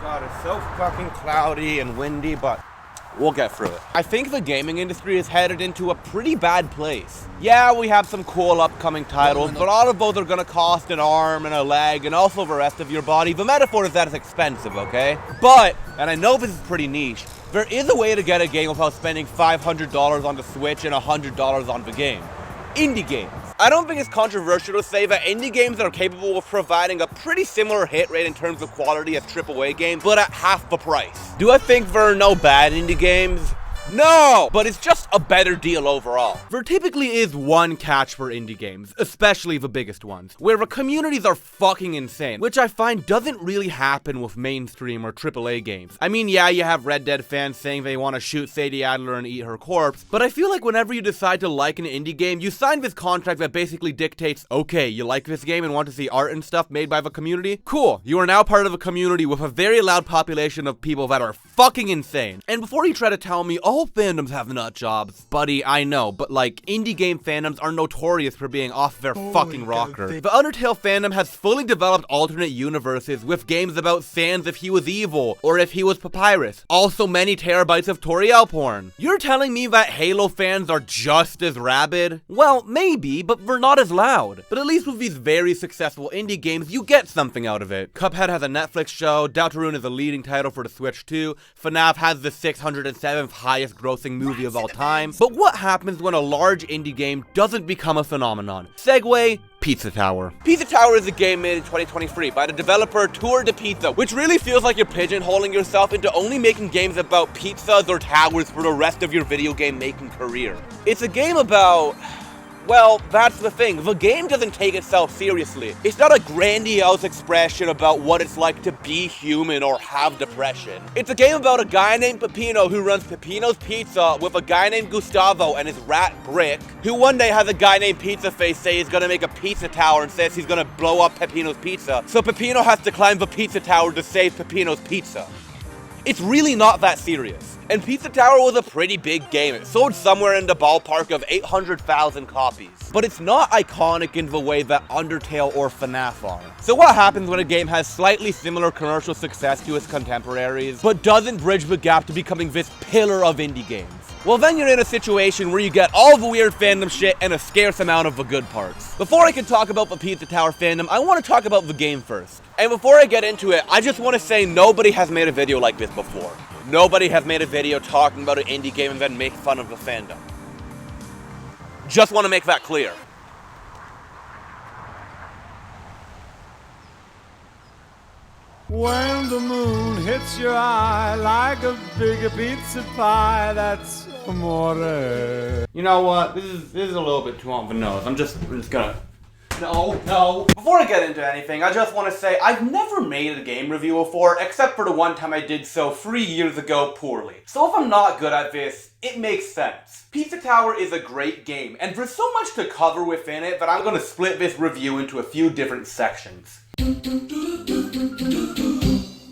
God, it's so fucking cloudy and windy, but we'll get through it. I think the gaming industry is headed into a pretty bad place. Yeah, we have some cool upcoming titles, but all of those are gonna cost an arm and a leg and also the rest of your body. The metaphor is that it's expensive, okay? But, and I know this is pretty niche, there is a way to get a game without spending $500 on the Switch and $100 on the game. Indie games. I don't think it's controversial to say that indie games are capable of providing a pretty similar hit rate in terms of quality as AAA games, but at half the price. Do I think there are no bad indie games? No! But it's just a better deal overall. There typically is one catch for indie games, especially the biggest ones, where the communities are fucking insane, which I find doesn't really happen with mainstream or AAA games. I mean, yeah, you have Red Dead fans saying they want to shoot Sadie Adler and eat her corpse, but I feel like whenever you decide to like an indie game, you sign this contract that basically dictates, okay, you like this game and want to see art and stuff made by the community? Cool, you are now part of a community with a very loud population of people that are fucking insane. And before you try to tell me, all fandoms have nut jobs, buddy, I know, but like, indie game fandoms are notorious for being off their fucking rocker. The Undertale fandom has fully developed alternate universes with games about Sans if he was evil, or if he was Papyrus. Also many terabytes of Toriel porn. You're telling me that Halo fans are just as rabid? Well, maybe, but they're not as loud. But at least with these very successful indie games, you get something out of it. Cuphead has a Netflix show, Deltarune is a leading title for the Switch 2, FNAF has the 607th highest grossing movie of all time. But what happens when a large indie game doesn't become a phenomenon? Segue, Pizza Tower. Pizza Tower is a game made in 2023 by the developer Tour de Pizza, which really feels like you're pigeonholing yourself into only making games about pizzas or towers for the rest of your video game making career. It's a game about... well, that's the thing. The game doesn't take itself seriously. It's not a grandiose expression about what it's like to be human or have depression. It's a game about a guy named Peppino who runs Peppino's Pizza with a guy named Gustavo and his rat Brick, who one day has a guy named Pizza Face say he's gonna make a pizza tower and says he's gonna blow up Peppino's Pizza, so Peppino has to climb the pizza tower to save Peppino's Pizza. It's really not that serious. And Pizza Tower was a pretty big game. It sold somewhere in the ballpark of 800,000 copies. But it's not iconic in the way that Undertale or FNAF are. So what happens when a game has slightly similar commercial success to its contemporaries, but doesn't bridge the gap to becoming this pillar of indie games? Well, then you're in a situation where you get all the weird fandom shit and a scarce amount of the good parts. Before I can talk about the Pizza Tower fandom, I want to talk about the game first. And before I get into it, I just want to say nobody has made a video like this before. Nobody has made a video talking about an indie game and then make fun of the fandom. Just want to make that clear. When the moon hits your eye like a big pizza pie, that's amore. You know what? This is a little bit too on the nose. I'm just gonna... No. Before I get into anything, I just want to say I've never made a game review before, except for the one time I did so 3 years ago poorly. So if I'm not good at this, it makes sense. Pizza Tower is a great game, and there's so much to cover within it that I'm going to split this review into a few different sections.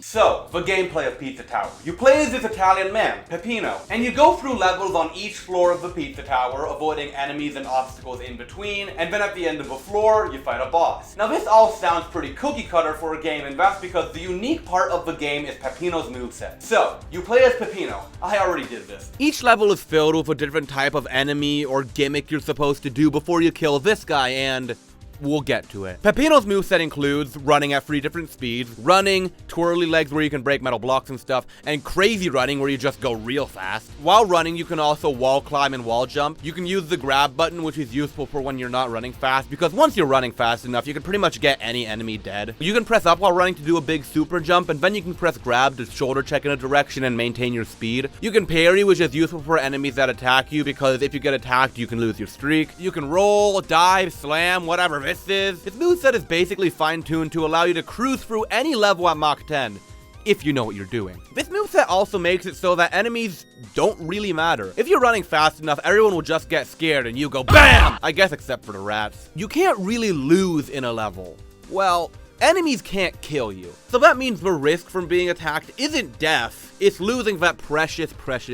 So, the gameplay of Pizza Tower. You play as this Italian man, Peppino, and you go through levels on each floor of the Pizza Tower, avoiding enemies and obstacles in between, and then at the end of the floor, you fight a boss. Now this all sounds pretty cookie cutter for a game, and that's because the unique part of the game is Peppino's moveset. So, you play as Peppino. I already did this. Each level is filled with a different type of enemy or gimmick you're supposed to do before you kill this guy, and... we'll get to it. Peppino's moveset includes running at 3 different speeds, running, twirly legs where you can break metal blocks and stuff, and crazy running where you just go real fast. While running, you can also wall climb and wall jump. You can use the grab button, which is useful for when you're not running fast, because once you're running fast enough, you can pretty much get any enemy dead. You can press up while running to do a big super jump, and then you can press grab to shoulder check in a direction and maintain your speed. You can parry, which is useful for enemies that attack you, because if you get attacked, you can lose your streak. You can roll, dive, slam, whatever this is. Its moveset is basically fine-tuned to allow you to cruise through any level at Mach 10, if you know what you're doing. This moveset also makes it so that enemies don't really matter. If you're running fast enough, everyone will just get scared and you go BAM! I guess except for the rats. You can't really lose in a level. Well, enemies can't kill you. So that means the risk from being attacked isn't death, it's losing that precious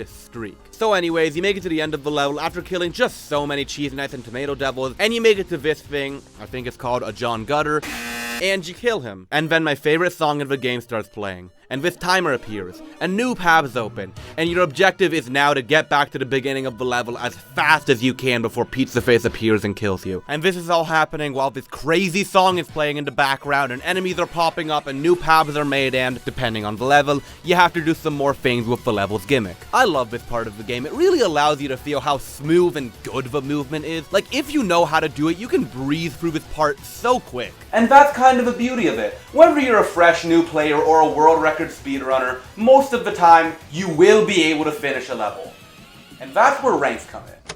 streak. So anyways, you make it to the end of the level after killing just so many cheese knights and tomato devils, and you make it to this thing, I think it's called a John Gutter. and you kill him. And then my favorite song of the game starts playing, and this timer appears, and new paths open, and your objective is now to get back to the beginning of the level as fast as you can before Pizza Face appears and kills you. And this is all happening while this crazy song is playing in the background, and enemies are popping up, and new paths are made, and depending on the level, you have to do some more things with the level's gimmick. I love this part of the game. It really allows you to feel how smooth and good the movement is. Like, if you know how to do it, you can breeze through this part so quick. And that's kind of the beauty of it. Whether you're a fresh new player or a world record speedrunner, most of the time, you will be able to finish a level. And that's where ranks come in.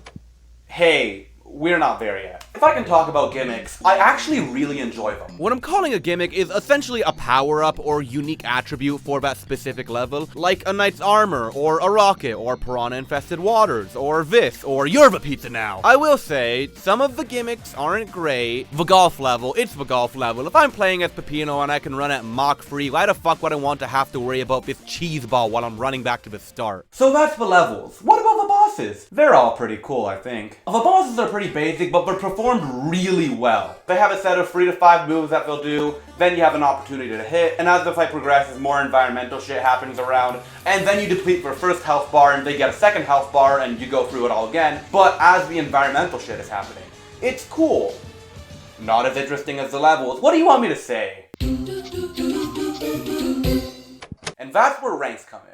Hey, we're not there yet. If I can talk about gimmicks, I actually really enjoy them. What I'm calling a gimmick is essentially a power-up or unique attribute for that specific level, like a knight's armor, or a rocket, or piranha-infested waters, or this, or you're the pizza now. I will say, some of the gimmicks aren't great. The golf level, it's the golf level. If I'm playing as Peppino and I can run at Mach 3, why the fuck would I want to have to worry about this cheese ball while I'm running back to the start? So that's the levels. What about the bosses? They're all pretty cool, I think. The bosses are pretty basic, but they're performed really well. They have a set of 3 to 5 moves that they'll do, then you have an opportunity to hit, and as the fight progresses, more environmental shit happens around, and then you deplete their first health bar, and they get a second health bar, and you go through it all again, but as the environmental shit is happening. It's cool. Not as interesting as the levels. What do you want me to say? And that's where ranks come in.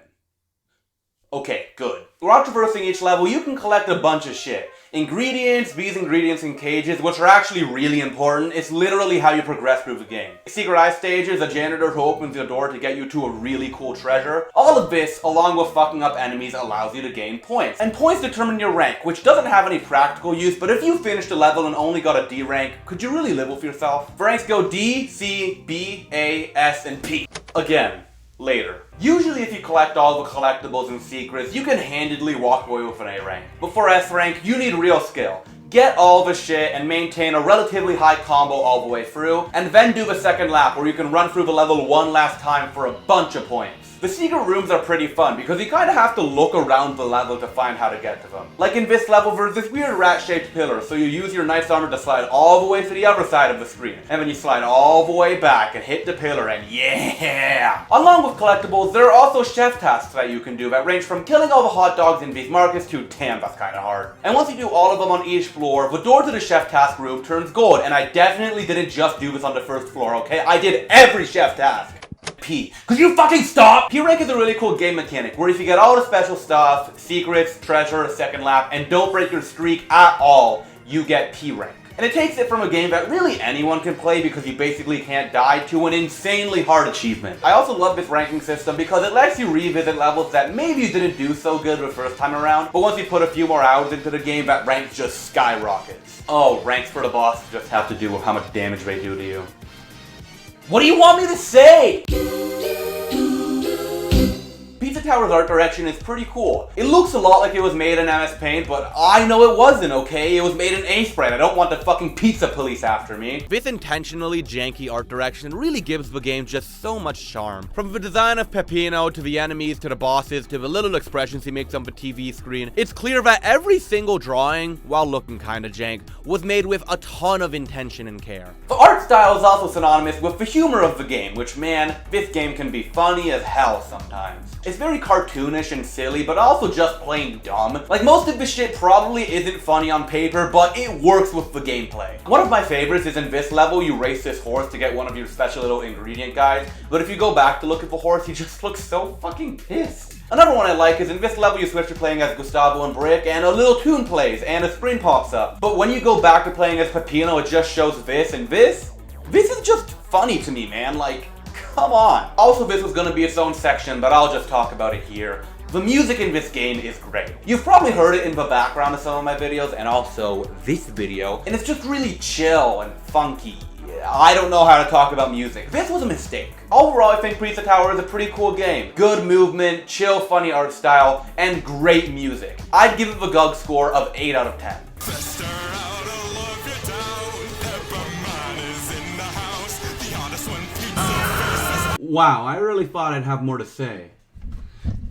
Okay, good. Throughout traversing each level, you can collect a bunch of shit. Ingredients, these ingredients in cages, which are actually really important. It's literally how you progress through the game. Secret eye stages, a janitor who opens the door to get you to a really cool treasure. All of this, along with fucking up enemies, allows you to gain points. And points determine your rank, which doesn't have any practical use, but if you finished a level and only got a D rank, could you really live with yourself? The ranks go D, C, B, A, S, and P. Again. Later. Usually if you collect all the collectibles and secrets, you can handedly walk away with an A rank. But for S rank, you need real skill. Get all the shit and maintain a relatively high combo all the way through, and then do the second lap where you can run through the level one last time for a bunch of points. The secret rooms are pretty fun because you kind of have to look around the level to find how to get to them. Like in this level, there's this weird rat-shaped pillar, so you use your knight's armor to slide all the way to the other side of the screen. And then you slide all the way back and hit the pillar and yeah! Along with collectibles, there are also chef tasks that you can do that range from killing all the hot dogs in these markets to damn, that's kind of hard. And once you do all of them on each floor, the door to the chef task room turns gold, and I definitely didn't just do this on the first floor, okay? I did every chef task. P. Could you fucking stop? P rank is a really cool game mechanic where if you get all the special stuff, secrets, treasure, second lap, and don't break your streak at all, you get P rank. And it takes it from a game that really anyone can play because you basically can't die to an insanely hard achievement. I also love this ranking system because it lets you revisit levels that maybe you didn't do so good the first time around, but once you put a few more hours into the game, that rank just skyrockets. Oh, ranks for the bosses just have to do with how much damage they do to you. What do you want me to say? Pizza Tower's art direction is pretty cool. It looks a lot like it was made in MS Paint, but I know it wasn't, okay? It was made in A-Sprite. I don't want the fucking pizza police after me. This intentionally janky art direction really gives the game just so much charm. From the design of Peppino, to the enemies, to the bosses, to the little expressions he makes on the TV screen, it's clear that every single drawing, while looking kinda jank, was made with a ton of intention and care. The art style is also synonymous with the humor of the game, which, man, this game can be funny as hell sometimes. It's very cartoonish and silly, but also just plain dumb. Like, most of the shit probably isn't funny on paper, but it works with the gameplay. One of my favorites is in this level, you race this horse to get one of your special little ingredient guides, but if you go back to look at the horse, he just looks so fucking pissed. Another one I like is in this level you switch to playing as Gustavo and Brick, and a little tune plays, and a screen pops up. But when you go back to playing as Peppino, it just shows this, and this is just funny to me, man. Like, come on. Also, this was gonna be its own section, but I'll just talk about it here. The music in this game is great. You've probably heard it in the background of some of my videos, and also this video, and it's just really chill and funky. I don't know how to talk about music. This was a mistake. Overall, I think Pizza Tower is a pretty cool game. Good movement, chill, funny art style, and great music. I'd give it the GUG score of 8 out of 10. Wow, I really thought I'd have more to say.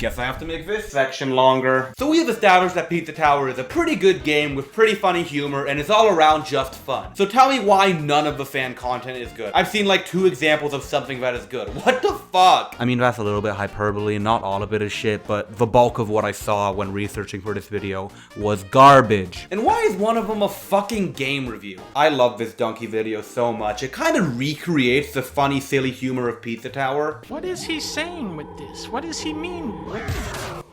Guess I have to make this section longer. So we have established that Pizza Tower is a pretty good game with pretty funny humor and is all around just fun. So tell me why none of the fan content is good. I've seen like 2 examples of something that is good. What the fuck? I mean, that's a little bit hyperbole. Not all of it is shit, but the bulk of what I saw when researching for this video was garbage. And why is one of them a fucking game review? I love this donkey video so much. It kind of recreates the funny, silly humor of Pizza Tower. What is he saying with this? What does he mean?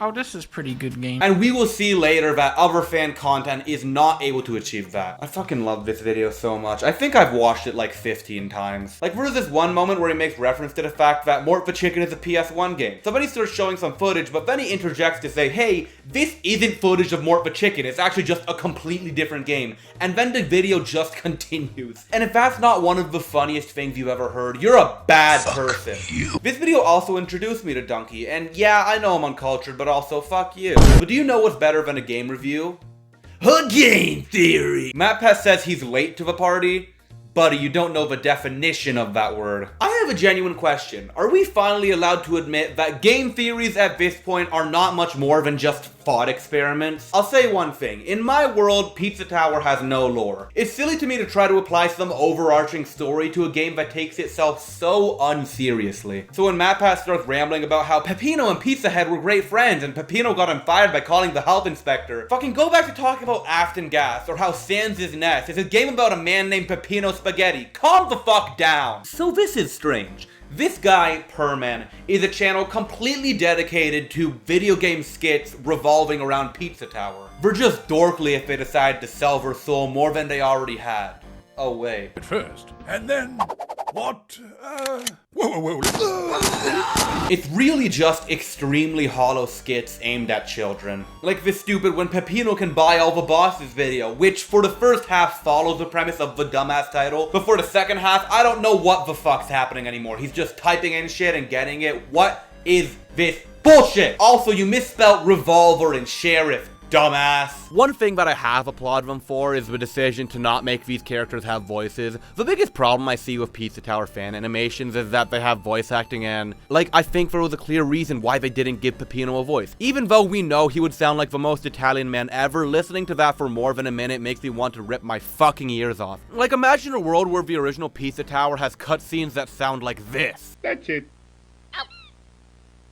Oh, this is pretty good game. And we will see later that other fan content is not able to achieve that. I fucking love this video so much. I think I've watched it like 15 times. Like, there's this one moment where he makes reference to the fact that Mort the Chicken is a PS1 game. So then he starts showing some footage, but then he interjects to say, hey, this isn't footage of Mort the Chicken. It's actually just a completely different game. And then the video just continues. And if that's not one of the funniest things you've ever heard, you're a bad person. This video also introduced me to Donkey, and yeah, I know I'm uncultured, but also fuck you. But do you know what's better than a game review? A game theory! MattPest says he's late to the party. Buddy, you don't know the definition of that word. I have a genuine question. Are we finally allowed to admit that game theories at this point are not much more than just thought experiments? I'll say one thing. In my world, Pizza Tower has no lore. It's silly to me to try to apply some overarching story to a game that takes itself so unseriously. So when MattPat starts rambling about how Peppino and Pizza Head were great friends and Peppino got him fired by calling the health inspector, fucking go back to talking about Afton Gas or how Sans' Nest is a game about a man named Peppino Spaghetti. Calm the fuck down. So this is strange. This guy, Perman, is a channel completely dedicated to video game skits revolving around Pizza Tower. They're just dorkly if they decide to sell their soul more than they already had. Oh wait. At first, and then what? Whoa. It's really just extremely hollow skits aimed at children. Like this stupid when Peppino can buy all the bosses video, which for the first half follows the premise of the dumbass title, but for the second half, I don't know what the fuck's happening anymore. He's just typing in shit and getting it. What is this bullshit? Also, you misspelled revolver and sheriff. Dumbass. One thing that I have applauded them for is the decision to not make these characters have voices. The biggest problem I see with Pizza Tower fan animations is that they have voice acting, and like, I think there was a clear reason why they didn't give Peppino a voice. Even though we know he would sound like the most Italian man ever, listening to that for more than a minute makes me want to rip my fucking ears off. Like, imagine a world where the original Pizza Tower has cutscenes that sound like this. That's it.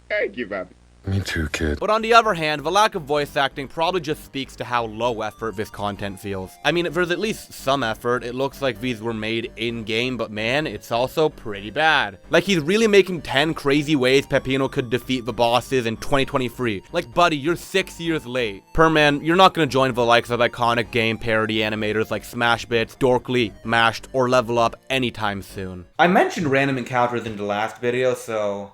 I give up. Me too, kid. But on the other hand, the lack of voice acting probably just speaks to how low effort this content feels. I mean, there's at least some effort. It looks like these were made in-game, but man, it's also pretty bad. Like, he's really making 10 crazy ways Peppino could defeat the bosses in 2023. Like, buddy, you're 6 years late. Perman, you're not gonna join the likes of iconic game parody animators like Smashbits, Dorkly, Mashed, or Level Up anytime soon. I mentioned random encounters in the last video, so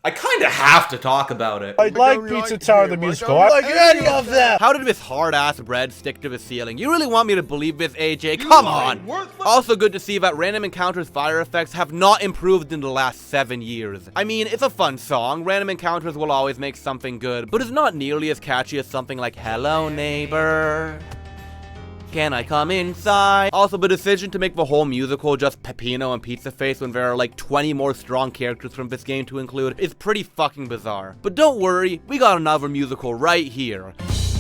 I kinda have to talk about it. I like Pizza Tower the musical. I like any of them. How did this hard-ass bread stick to the ceiling? You really want me to believe this, AJ? Come on! Also good to see that Random Encounters fire effects have not improved in the last 7 years. I mean, it's a fun song. Random Encounters will always make something good, but it's not nearly as catchy as something like Hello Neighbor. Can I come inside? Also, the decision to make the whole musical just Peppino and Pizza Face when there are like 20 more strong characters from this game to include is pretty fucking bizarre. But don't worry, we got another musical right here.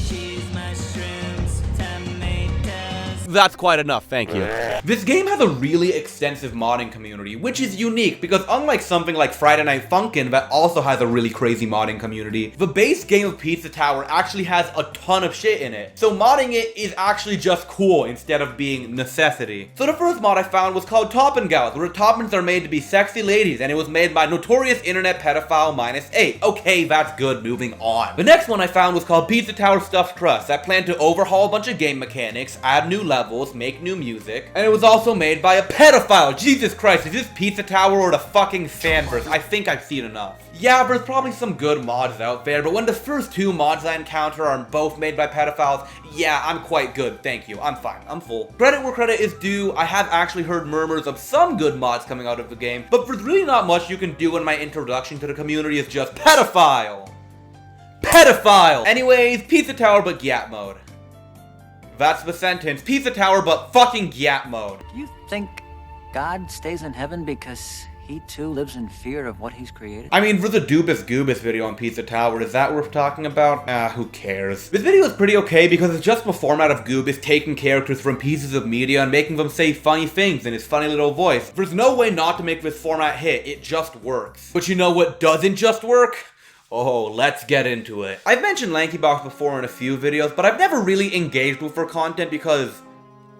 Cheese, mushrooms, tomatoes. That's quite enough, thank you. This game has a really extensive modding community, which is unique because unlike something like Friday Night Funkin' that also has a really crazy modding community, the base game of Pizza Tower actually has a ton of shit in it. So modding it is actually just cool instead of being necessity. So the first mod I found was called Toppin' Gals, where the toppings are made to be sexy ladies, and it was made by notorious internet pedophile -8. Okay, that's good, moving on. The next one I found was called Pizza Tower Stuffed Crust, that planned to overhaul a bunch of game mechanics, add new levels, make new music, and it was also made by a pedophile. Jesus Christ, is this Pizza Tower or the fucking Fanverse? I think I've seen enough. Yeah, there's probably some good mods out there, but when the first 2 mods I encounter are both made by pedophiles, yeah, I'm quite good, thank you, I'm fine, I'm full. Credit where credit is due, I have actually heard murmurs of some good mods coming out of the game, but there's really not much you can do when my introduction to the community is just pedophile! Pedophile! Anyways, Pizza Tower but Gyat mode. That's the sentence. Pizza Tower, but fucking Gyat mode. Do you think God stays in heaven because He too lives in fear of what he's created. I mean, for the Doobus Goobus video on Pizza Tower, is that worth talking about? Who cares? This video is pretty okay because it's just the format of Goobus taking characters from pieces of media and making them say funny things in his funny little voice. There's no way not to make this format hit, it just works. But you know what doesn't just work? Oh, let's get into it. I've mentioned LankyBox before in a few videos, but I've never really engaged with her content because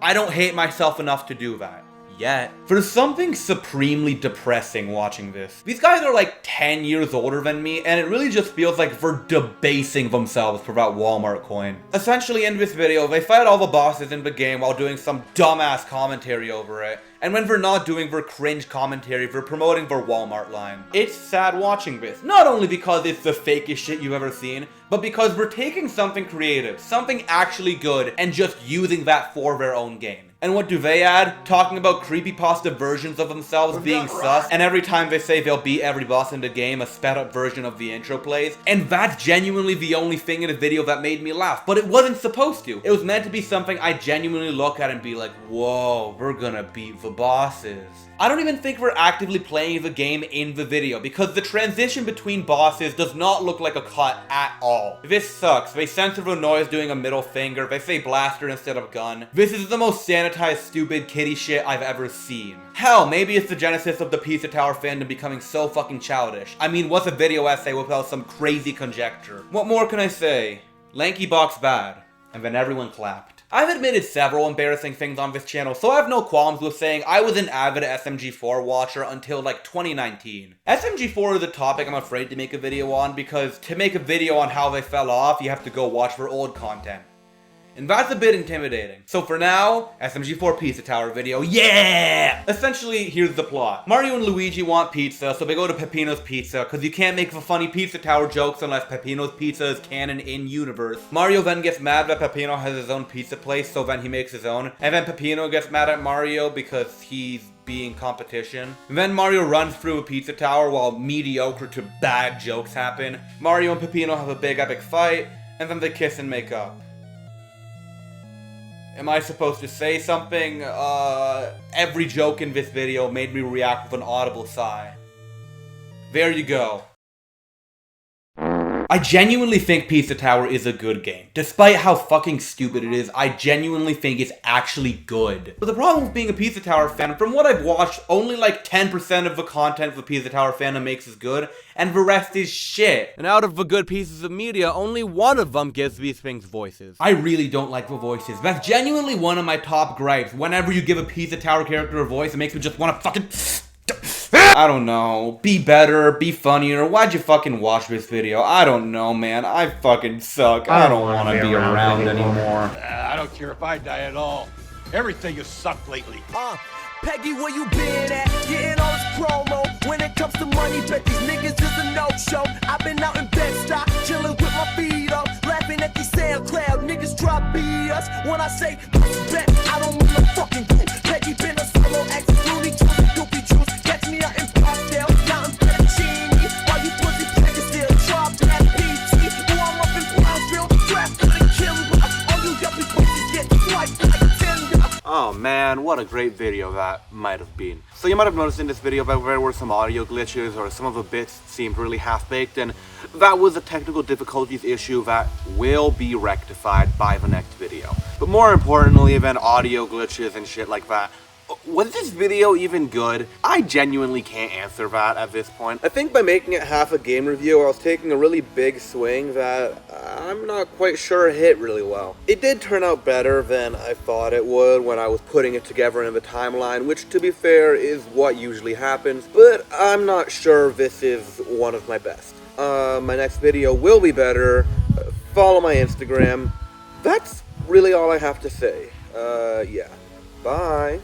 I don't hate myself enough to do that. Yet. There's something supremely depressing watching this. These guys are like 10 years older than me, and it really just feels like they're debasing themselves for that Walmart coin. Essentially, in this video, they fight all the bosses in the game while doing some dumbass commentary over it. And when they're not doing their cringe commentary, they're promoting their Walmart line. It's sad watching this, not only because it's the fakest shit you've ever seen, but because we're taking something creative, something actually good, and just using that for their own game. And what do they add? Talking about creepypasta versions of themselves being sus, and every time they say they'll beat every boss in the game, a sped up version of the intro plays. And that's genuinely the only thing in the video that made me laugh, but it wasn't supposed to. It was meant to be something I genuinely look at and be like, whoa, we're gonna beat the bosses. I don't even think we're actively playing the game in the video, because the transition between bosses does not look like a cut at all. This sucks. They censor the noise doing a middle finger, they say blaster instead of gun. This is the most sanitized, stupid, kiddie shit I've ever seen. Hell, maybe it's the genesis of the Pizza Tower fandom becoming so fucking childish. I mean, what's a video essay without some crazy conjecture? What more can I say? LankyBox bad. And then everyone clapped. I've admitted several embarrassing things on this channel, so I have no qualms with saying I was an avid SMG4 watcher until like 2019. SMG4 is a topic I'm afraid to make a video on because to make a video on how they fell off, you have to go watch their old content. And that's a bit intimidating. So for now, SMG4 Pizza Tower video, yeah! Essentially, here's the plot. Mario and Luigi want pizza, so they go to Peppino's Pizza, because you can't make the funny Pizza Tower jokes unless Peppino's Pizza is canon in-universe. Mario then gets mad that Peppino has his own pizza place, so then he makes his own. And then Peppino gets mad at Mario because he's being competition. And then Mario runs through a pizza tower while mediocre to bad jokes happen. Mario and Peppino have a big epic fight, and then they kiss and make up. Am I supposed to say something? Every joke in this video made me react with an audible sigh. There you go. I genuinely think Pizza Tower is a good game. Despite how fucking stupid it is, I genuinely think it's actually good. But the problem with being a Pizza Tower fan, from what I've watched, only like 10% of the content the Pizza Tower fandom makes is good, and the rest is shit. And out of the good pieces of media, only one of them gives these things voices. I really don't like the voices. That's genuinely one of my top gripes. Whenever you give a Pizza Tower character a voice, it makes me just want to fucking... I don't know, be better, be funnier, why'd you fucking watch this video? I don't know, man, I fucking suck, I don't want to be around anymore. I don't care if I die at all. Everything has sucked lately. Peggy, where you been at? Getting all this promo. When it comes to money, bet these niggas is a no-show. I've been out in Bed-Stuy, chilling with my feet up, laughing at these SoundCloud niggas drop BS. When I say bet, I don't mean a fucking group. Peggy been a solo act, Looney Tunes, Doopy Juice. Catch me out in Parkdale, down in Fettuccine. While you pussy niggas still drop that PT. Who I'm up in Brownsville, draft like Kimber. All you yuppie pussies get swiped like Tinder. Oh man, what a great video that might have been. So you might have noticed in this video that there were some audio glitches or some of the bits seemed really half-baked, and that was a technical difficulties issue that will be rectified by the next video. But more importantly than audio glitches and shit like that, was this video even good? I genuinely can't answer that at this point. I think by making it half a game review, I was taking a really big swing that I'm not quite sure hit really well. It did turn out better than I thought it would when I was putting it together in the timeline, which to be fair is what usually happens, but I'm not sure this is one of my best. My next video will be better. Follow my Instagram. That's really all I have to say. Yeah. Bye.